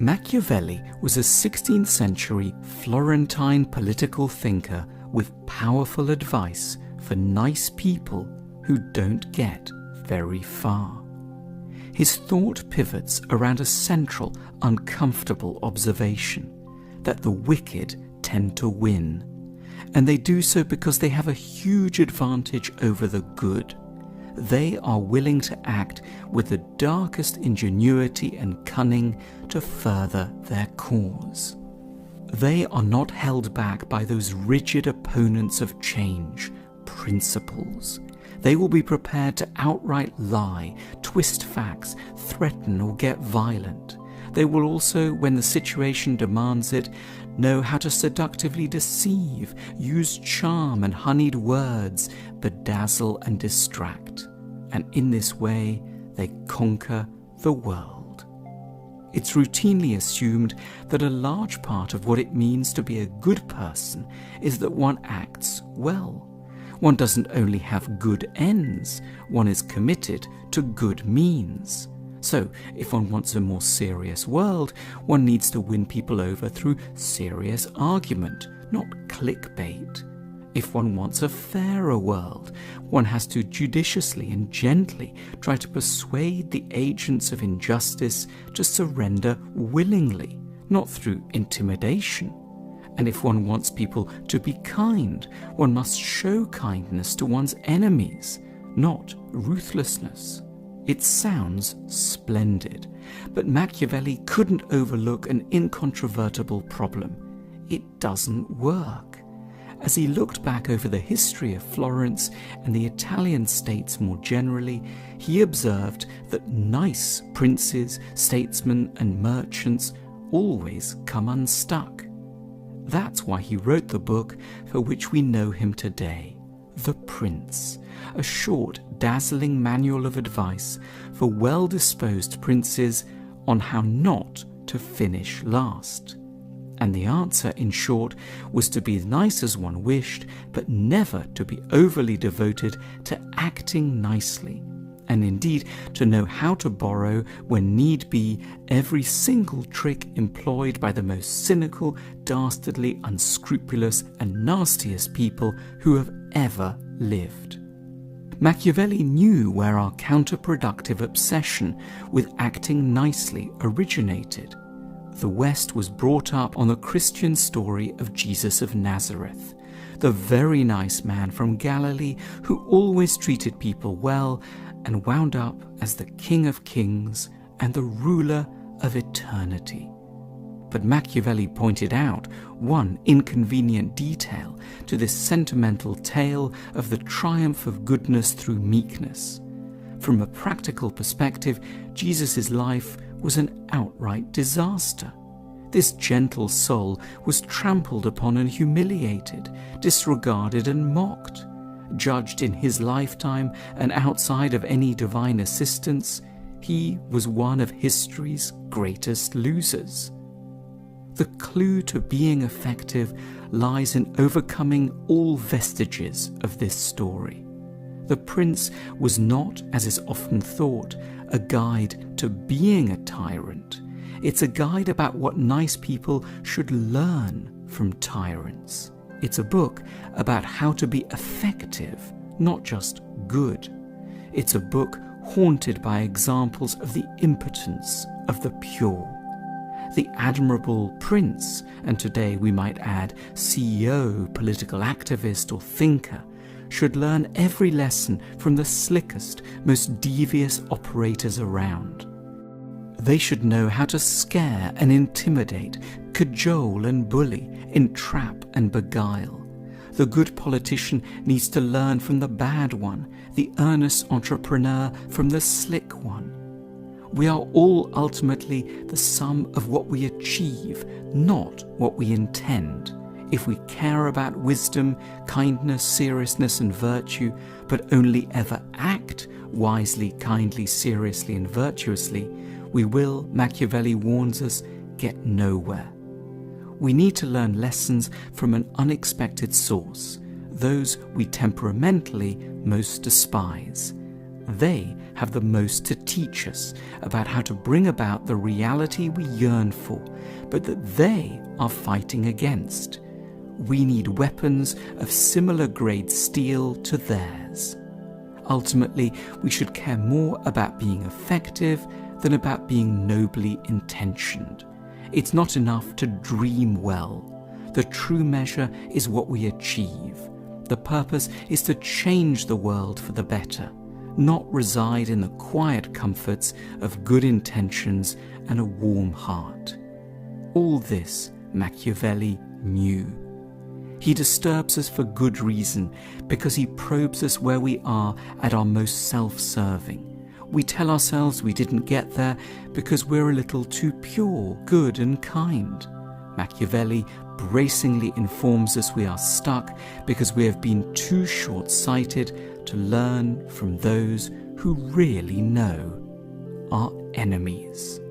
Machiavelli was a 16th century Florentine political thinker with powerful advice for nice people who don't get very far. His thought pivots around a central, uncomfortable observation that the wicked tend to win, and they do so because they have a huge advantage over the good. They are willing to act with the darkest ingenuity and cunning to further their cause. They are not held back by those rigid opponents of change, principles. They will be prepared to outright lie, twist facts, threaten or get violent. They will also, when the situation demands it, know how to seductively deceive, use charm and honeyed words, bedazzle and distract. And in this way, they conquer the world. It's routinely assumed that a large part of what it means to be a good person is that one acts well. One doesn't only have good ends, one is committed to good means. So, if one wants a more serious world, one needs to win people over through serious argument, not clickbait. If one wants a fairer world, one has to judiciously and gently try to persuade the agents of injustice to surrender willingly, not through intimidation. And if one wants people to be kind, one must show kindness to one's enemies, not ruthlessness. It sounds splendid, but Machiavelli couldn't overlook an incontrovertible problem. It doesn't work. As he looked back over the history of Florence and the Italian states more generally, he observed that nice princes, statesmen and merchants always come unstuck. That's why he wrote the book for which we know him today, The Prince, a short, dazzling manual of advice for well-disposed princes on how not to finish last. And the answer, in short, was to be as nice as one wished, but never to be overly devoted to acting nicely, and indeed to know how to borrow, when need be, every single trick employed by the most cynical, dastardly, unscrupulous, and nastiest people who have ever lived. Machiavelli knew where our counterproductive obsession with acting nicely originated. The West was brought up on the Christian story of Jesus of Nazareth, the very nice man from Galilee who always treated people well and wound up as the King of Kings and the ruler of eternity. But Machiavelli pointed out one inconvenient detail to this sentimental tale of the triumph of goodness through meekness. From a practical perspective, Jesus' life was an outright disaster. This gentle soul was trampled upon and humiliated, disregarded and mocked. Judged in his lifetime and outside of any divine assistance, he was one of history's greatest losers. The clue to being effective lies in overcoming all vestiges of this story. The prince was not, as is often thought, a guide to being a tyrant. It's a guide about what nice people should learn from tyrants. It's a book about how to be effective, not just good. It's a book haunted by examples of the impotence of the pure. The admirable prince, and today we might add CEO, political activist or thinker, should learn every lesson from the slickest, most devious operators around. They should know how to scare and intimidate, cajole and bully, entrap and beguile. The good politician needs to learn from the bad one, the earnest entrepreneur from the slick one. We are all ultimately the sum of what we achieve, not what we intend. If we care about wisdom, kindness, seriousness and virtue, but only ever act wisely, kindly, seriously and virtuously, we will, Machiavelli warns us, get nowhere. We need to learn lessons from an unexpected source, those we temperamentally most despise. They have the most to teach us about how to bring about the reality we yearn for, but that they are fighting against. We need weapons of similar grade steel to theirs. Ultimately, we should care more about being effective than about being nobly intentioned. It's not enough to dream well. The true measure is what we achieve. The purpose is to change the world for the better, not reside in the quiet comforts of good intentions and a warm heart. All this Machiavelli knew. He disturbs us for good reason, because he probes us where we are at our most self-serving. We tell ourselves we didn't get there because we're a little too pure, good and kind. Machiavelli bracingly informs us we are stuck because we have been too short-sighted to learn from those who really know, our enemies.